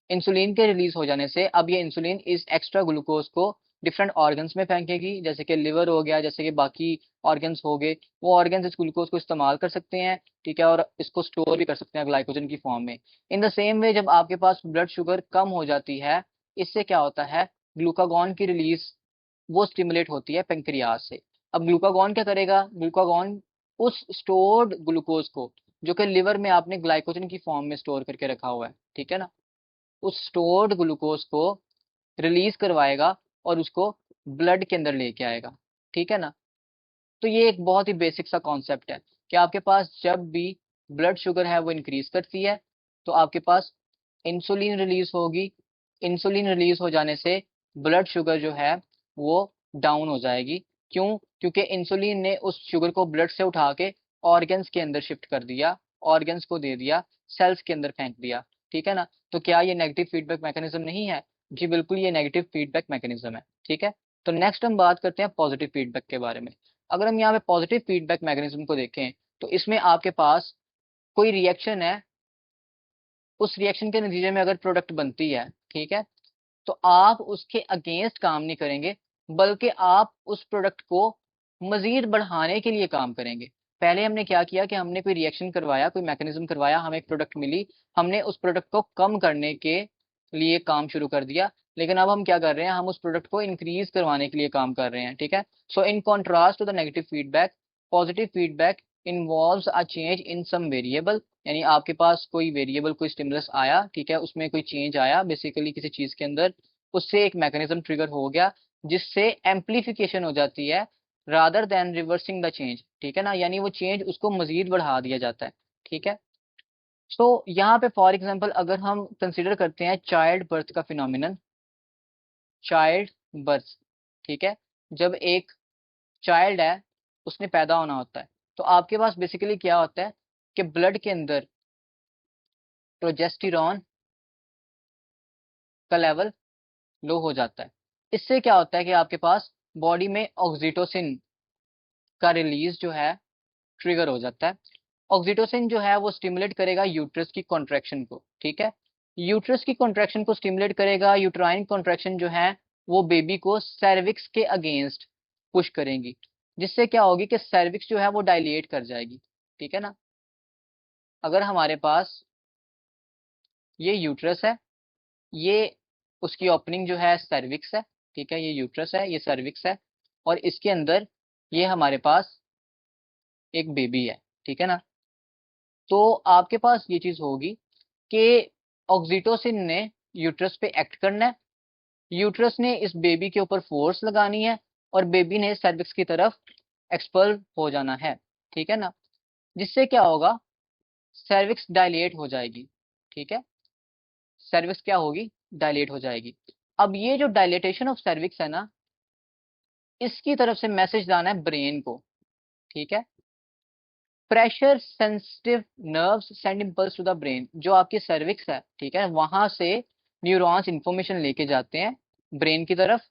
A: इंसुलिन के रिलीज हो जाने से अब ये इंसुलिन इस एक्स्ट्रा ग्लूकोज को डिफरेंट ऑर्गन्स में फेंकेगी, जैसे कि लिवर हो गया, जैसे कि बाकी ऑर्गन्स हो गए। वो ऑर्गन्स इस ग्लूकोज को इस्तेमाल कर सकते हैं, ठीक है, और इसको स्टोर भी कर सकते हैं ग्लाइकोजन की फॉर्म में। इन द सेम वे, जब आपके पास ब्लड शुगर कम हो जाती है, इससे क्या होता है? ग्लूकागॉन की रिलीज वो स्टिमुलेट होती है पेंक्रियाज से। अब ग्लूकागॉन क्या करेगा? ग्लूकागॉन उस स्टोर्ड ग्लूकोज को, जो कि लिवर में आपने ग्लाइकोजन की फॉर्म में स्टोर करके रखा हुआ है, ठीक है ना, उस स्टोर्ड ग्लूकोज को रिलीज करवाएगा और उसको ब्लड के अंदर लेके आएगा। ठीक है ना। तो ये एक बहुत ही बेसिक सा कॉन्सेप्ट है कि आपके पास जब भी ब्लड शुगर है वो इंक्रीज करती है, तो आपके पास इंसुलिन रिलीज होगी। इंसुलिन रिलीज हो जाने से ब्लड शुगर जो है वो डाउन हो जाएगी। क्यों? क्योंकि इंसुलिन ने उस शुगर को ब्लड से उठा के ऑर्गन्स के अंदर शिफ्ट कर दिया, ऑर्गन्स को दे दिया, सेल्स के अंदर फेंक दिया। ठीक है ना। तो क्या ये नेगेटिव फीडबैक मैकेनिज्म नहीं है? जी बिल्कुल, ये नेगेटिव फीडबैक मैकेनिज्म है। ठीक है, तो नेक्स्ट हम बात करते हैं पॉजिटिव फीडबैक के बारे में। अगर हम यहाँ पे पॉजिटिव फीडबैक मैकेनिज्म को देखें, तो इसमें आपके पास कोई रिएक्शन है, उस रिएक्शन के नतीजे में अगर प्रोडक्ट बनती है, ठीक है, तो आप उसके अगेंस्ट काम नहीं करेंगे, बल्कि आप उस प्रोडक्ट को मजीद बढ़ाने के लिए काम करेंगे। पहले हमने क्या किया कि हमने कोई रिएक्शन करवाया, कोई मैकेनिज्म करवाया, हमें एक प्रोडक्ट मिली, हमने उस प्रोडक्ट को कम करने के लिए काम शुरू कर दिया। लेकिन अब हम क्या कर रहे हैं? हम उस प्रोडक्ट को इंक्रीज करवाने के लिए काम कर रहे हैं। ठीक है, so in contrast to the negative feedback, positive feedback involves a change in some variable. यानी आपके पास कोई वेरिएबल, कोई स्टिमुलस आया, ठीक है, उसमें कोई चेंज आया बेसिकली किसी चीज के अंदर, उससे एक मैकेनिज्म ट्रिगर हो गया जिससे एम्पलीफिकेशन हो जाती है rather than reversing the change. ठीक है ना, यानी वो चेंज उसको मजीद बढ़ा दिया जाता है। ठीक है, तो यहाँ पे फॉर एग्जांपल अगर हम कंसिडर करते हैं चाइल्ड बर्थ का फिनोमिनन, चाइल्ड बर्थ, ठीक है, जब एक चाइल्ड है उसने पैदा होना होता है, तो आपके पास बेसिकली क्या होता है कि ब्लड के अंदर प्रोजेस्टेरॉन का लेवल लो हो जाता है। इससे क्या होता है कि आपके पास बॉडी में ऑक्सीटोसिन का रिलीज जो है ट्रिगर हो जाता है। ऑक्सीटोसिन जो है वो स्टिमुलेट करेगा यूट्रस की कॉन्ट्रैक्शन को। ठीक है, यूट्रस की कॉन्ट्रैक्शन को स्टिमुलेट करेगा। यूट्राइन कॉन्ट्रैक्शन जो है वो बेबी को सर्विक्स के अगेंस्ट पुश करेंगी, जिससे क्या होगी कि सर्विक्स जो है वो डायलेट कर जाएगी। ठीक है ना। अगर हमारे पास ये यूट्रस है, ये उसकी ओपनिंग जो है सर्विक्स है, ठीक है, ये यूट्रस है, ये सर्विक्स है, और इसके अंदर ये हमारे पास एक बेबी है। ठीक है ना। तो आपके पास ये चीज होगी कि ऑक्सीटोसिन ने यूट्रस पे एक्ट करना है, यूट्रस ने इस बेबी के ऊपर फोर्स लगानी है, और बेबी ने सर्विक्स की तरफ एक्सपल हो जाना है। ठीक है ना, जिससे क्या होगा? सर्विक्स डायलेट हो जाएगी। ठीक है, सर्विक्स क्या होगी? डायलेट हो जाएगी। अब ये जो डायलेटेशन ऑफ सर्विक्स है ना, इसकी तरफ से मैसेज लाना है ब्रेन को। ठीक है, pressure sensitive nerves send impulse to the brain. जो आपकी सर्विक्स है, ठीक है, वहां से न्यूरॉन्स इंफॉर्मेशन लेके जाते हैं ब्रेन की तरफ,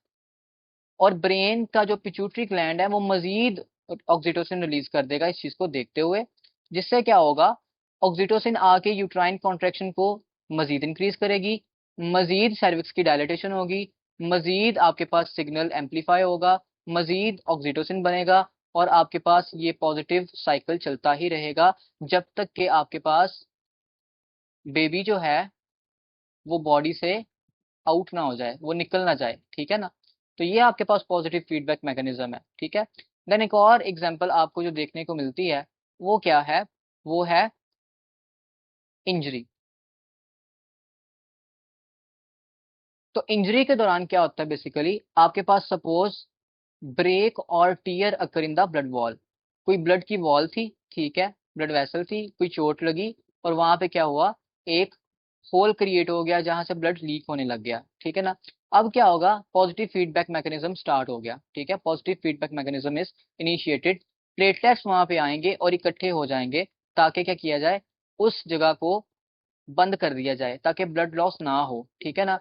A: और ब्रेन का जो पिट्यूटरी ग्लैंड है वो मजीद ऑक्सीटोसिन रिलीज कर देगा इस चीज को देखते हुए, जिससे क्या होगा, ऑक्सीटोसिन आके यूट्राइन कॉन्ट्रेक्शन को मजीद इंक्रीज करेगी, मजीद सर्विक्स की डायलेटेशन होगी, मजीद आपके पास सिग्नल एम्पलीफाई होगा, मजीद ऑक्सीटोसिन बनेगा, और आपके पास ये पॉजिटिव साइकिल चलता ही रहेगा जब तक कि आपके पास बेबी जो है वो बॉडी से आउट ना हो जाए, वो निकल ना जाए, ठीक है ना। तो ये आपके पास पॉजिटिव फीडबैक मैकेनिज्म है, ठीक है। देन एक और एग्जांपल आपको जो देखने को मिलती है वो क्या है, वो है इंजरी। तो इंजरी के दौरान क्या होता है, बेसिकली आपके पास सपोज ब्रेक और tear occur in the blood wall. कोई ब्लड की वॉल थी, ठीक है, ब्लड वेसल थी, कोई चोट लगी और वहां पे क्या हुआ, एक होल क्रिएट हो गया जहां से ब्लड लीक होने लग गया, ठीक है ना। अब क्या होगा, पॉजिटिव फीडबैक मैकेनिज्म स्टार्ट हो गया, ठीक है, positive feedback mechanism is initiated. Platelets वहां पे आएंगे और इकट्ठे हो जाएंगे ताकि क्या किया जाए, उस जगह को बंद कर दिया जाए ताकि ब्लड लॉस ना हो, ठीक है ना।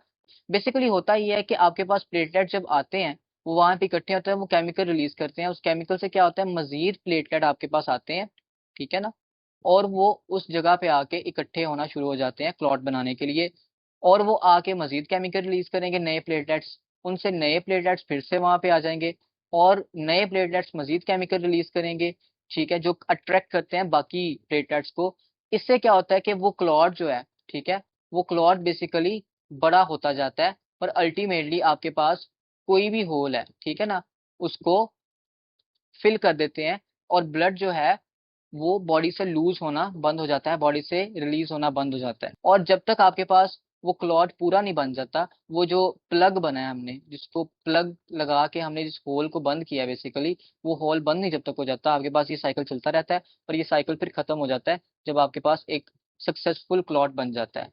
A: बेसिकली होता ही है कि आपके पास प्लेटलेट जब आते हैं वो वहां पे इकट्ठे होते हैं, वो केमिकल रिलीज करते हैं, उस केमिकल से क्या होता है, मजीद प्लेटलेट आपके पास आते हैं, ठीक है ना, और वो उस जगह पे आके इकट्ठे होना शुरू हो जाते हैं क्लॉट बनाने के लिए, और वो आके मजीद केमिकल रिलीज करेंगे नए प्लेटलेट्स, उनसे नए प्लेटलेट्स फिर से वहां पे आ जाएंगे और नए प्लेटलेट्स मजीद केमिकल रिलीज करेंगे, ठीक है, जो अट्रैक्ट करते हैं बाकी प्लेटलेट्स को। इससे क्या होता है कि वो क्लॉट जो है, ठीक है, वो क्लॉट बेसिकली बड़ा होता जाता है और अल्टीमेटली आपके पास कोई भी होल है, ठीक है ना, उसको फिल कर देते हैं और ब्लड जो है वो बॉडी से लूज होना बंद हो जाता है, बॉडी से रिलीज होना बंद हो जाता है। और जब तक आपके पास वो क्लॉट पूरा नहीं बन जाता, वो जो प्लग बना है हमने, जिसको प्लग लगा के हमने जिस होल को बंद किया है बेसिकली, वो होल बंद नहीं जब तक हो जाता, आपके पास ये साइकिल चलता रहता है और ये साइकिल फिर खत्म हो जाता है जब आपके पास एक सक्सेसफुल क्लॉट बन जाता है।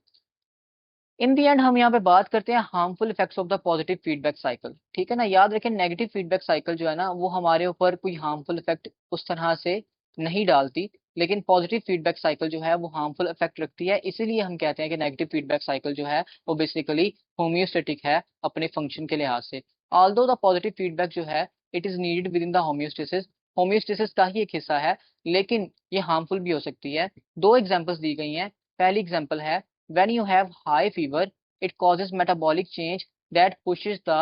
A: इन दी एंड हम यहाँ पे बात करते हैं harmful effects of the positive feedback cycle, ठीक है ना। याद रखें, नेगेटिव फीडबैक साइकिल जो है ना वो हमारे ऊपर कोई हार्मफुल इफेक्ट उस तरह से नहीं डालती, लेकिन पॉजिटिव फीडबैक साइकिल जो है वो हार्मफुल इफेक्ट रखती है। इसीलिए हम कहते हैं कि नेगेटिव फीडबैक साइकिल जो है वो बेसिकली होम्योस्टेटिक है अपने फंक्शन के लिहाज से। ऑल्दो द पॉजिटिव फीडबैक जो है it is needed with in the homeostasis, homeostasis का ही एक हिस्सा है, लेकिन ये हार्मफुल भी हो सकती है। दो एग्जाम्पल्स दी गई हैं। पहली एग्जाम्पल है, when you have high fever it causes metabolic change that pushes the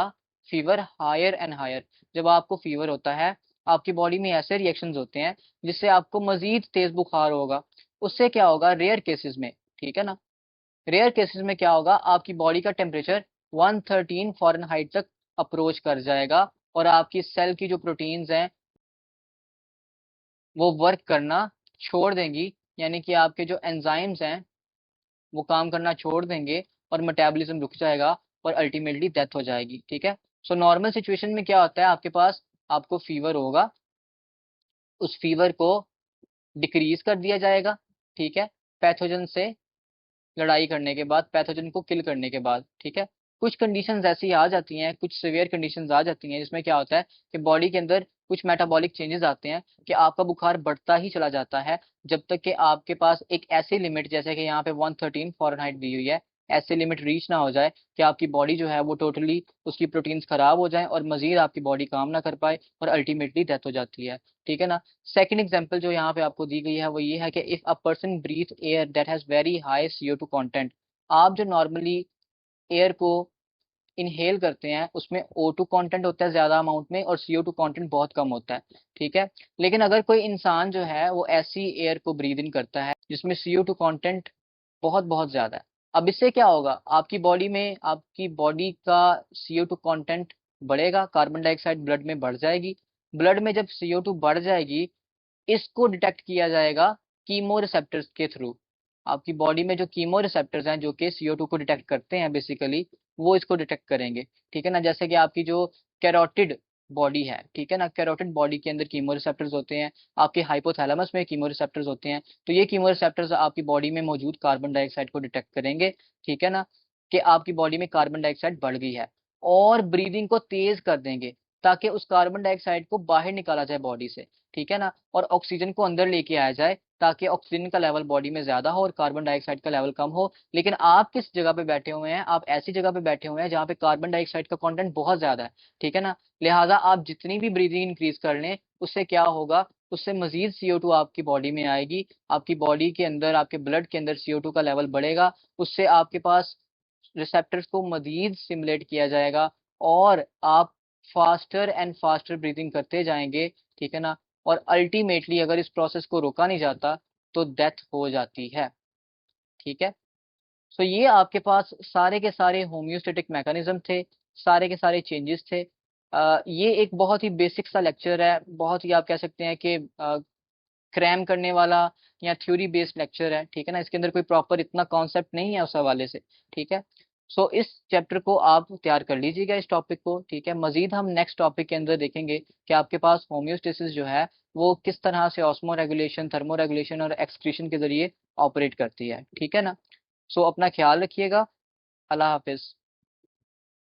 A: fever higher and higher। जब आपको फीवर होता है आपकी बॉडी में ऐसे रिएक्शंस होते हैं जिससे आपको मजीद तेज बुखार होगा। उससे क्या होगा, रेयर केसेस में, ठीक है ना, रेयर केसेस में क्या होगा, आपकी बॉडी का टेम्परेचर 113 फॉरेनहाइट तक अप्रोच कर जाएगा और आपकी सेल की जो प्रोटीन्स हैं वो वर्क करना छोड़ देंगी, यानी कि आपके जो एंजाइम्स हैं वो काम करना छोड़ देंगे और मेटाबॉलिज्म रुक जाएगा और अल्टीमेटली डेथ हो जाएगी, ठीक है। सो नॉर्मल सिचुएशन में क्या होता है, आपके पास आपको फीवर होगा, उस फीवर को डिक्रीज कर दिया जाएगा, ठीक है, पैथोजन से लड़ाई करने के बाद, पैथोजन को किल करने के बाद, ठीक है। कुछ कंडीशंस ऐसी आ जाती हैं, कुछ सिवियर कंडीशंस आ जाती हैं जिसमें क्या होता है कि बॉडी के अंदर कुछ मेटाबॉलिक चेंजेस आते हैं कि आपका बुखार बढ़ता ही चला जाता है जब तक कि आपके पास एक ऐसी लिमिट, जैसे कि यहाँ पे 113 फॉरेनहाइट दी हुई है, ऐसी लिमिट रीच ना हो जाए कि आपकी बॉडी जो है वो टोटली उसकी प्रोटीन्स खराब हो जाए और मजीद आपकी बॉडी काम ना कर पाए और अल्टीमेटली डेथ हो जाती है, ठीक है ना। सेकंड एग्जांपल जो यहाँ पे आपको दी गई है वो ये है कि if a person breathe air that has very high CO2 content. आप जो नॉर्मली एयर को इनहेल करते हैं उसमें O2 कंटेंट होता है ज्यादा अमाउंट में और CO2 कंटेंट बहुत कम होता है, ठीक है। लेकिन अगर कोई इंसान जो है वो ऐसी एयर को ब्रीद इन करता है जिसमें CO2 कंटेंट बहुत बहुत ज्यादा है, अब इससे क्या होगा, आपकी बॉडी में, आपकी बॉडी का CO2 कंटेंट बढ़ेगा, कार्बन डाइऑक्साइड ब्लड में बढ़ जाएगी। ब्लड में जब CO2 बढ़ जाएगी, इसको डिटेक्ट किया जाएगा कीमो रिसेप्टर्स के थ्रू। आपकी बॉडी में जो कीमो रिसेप्टर्स हैं जो कि CO2 को डिटेक्ट करते हैं बेसिकली, वो इसको डिटेक्ट करेंगे, ठीक है ना। जैसे कि आपकी जो कैरोटिड बॉडी है, ठीक है ना, कैरोटिड बॉडी के अंदर कीमो रिसेप्टर्स होते हैं, आपके हाइपोथैलेमस में कीमो रिसेप्टर्स होते हैं, तो ये कीमो रिसेप्टर्स आपकी बॉडी में मौजूद कार्बन डाइऑक्साइड को डिटेक्ट करेंगे, ठीक है ना, कि आपकी बॉडी में कार्बन डाइऑक्साइड बढ़ गई है और ब्रीदिंग को तेज कर देंगे ताकि उस कार्बन डाइऑक्साइड को बाहर निकाला जाए बॉडी से, ठीक है ना, और ऑक्सीजन को अंदर लेके आया जाए, ताकि ऑक्सीजन का लेवल बॉडी में ज्यादा हो और कार्बन डाइऑक्साइड का लेवल कम हो। लेकिन आप किस जगह पे बैठे हुए हैं? आप ऐसी जगह पे बैठे हुए हैं जहाँ पे कार्बन डाइऑक्साइड का कंटेंट बहुत ज्यादा है, ठीक है ना। लिहाजा आप जितनी भी ब्रीदिंग इंक्रीज कर लें, उससे क्या होगा, उससे मजीद CO2 आपकी बॉडी में आएगी, आपकी बॉडी के अंदर, आपके ब्लड के अंदर CO2 का लेवल बढ़ेगा, उससे आपके पास रिसेप्टर्स को मजीद स्टिमुलेट किया जाएगा और आप फास्टर एंड फास्टर ब्रीदिंग करते जाएंगे, ठीक है ना। और अल्टीमेटली अगर इस प्रोसेस को रोका नहीं जाता तो डेथ हो जाती है, ठीक है। सो ये आपके पास सारे के सारे होम्योस्टेटिक मैकेनिज्म थे, सारे के सारे चेंजेस थे। ये एक बहुत ही बेसिक सा लेक्चर है, बहुत ही आप कह सकते हैं कि क्रैम करने वाला या थ्योरी बेस्ड लेक्चर है, ठीक है ना। इसके अंदर कोई प्रॉपर इतना कॉन्सेप्ट नहीं है उस हवाले से, ठीक है। सो इस चैप्टर को आप तैयार कर लीजिएगा, इस टॉपिक को, ठीक है। मजीद हम नेक्स्ट टॉपिक के अंदर देखेंगे कि आपके पास होम्योस्टेसिस जो है वो किस तरह से ऑस्मो रेगुलेशन, थर्मो रेगुलेशन और एक्सक्रीशन के जरिए ऑपरेट करती है, ठीक है ना। सो अपना ख्याल रखिएगा। अल्लाह हाफिज।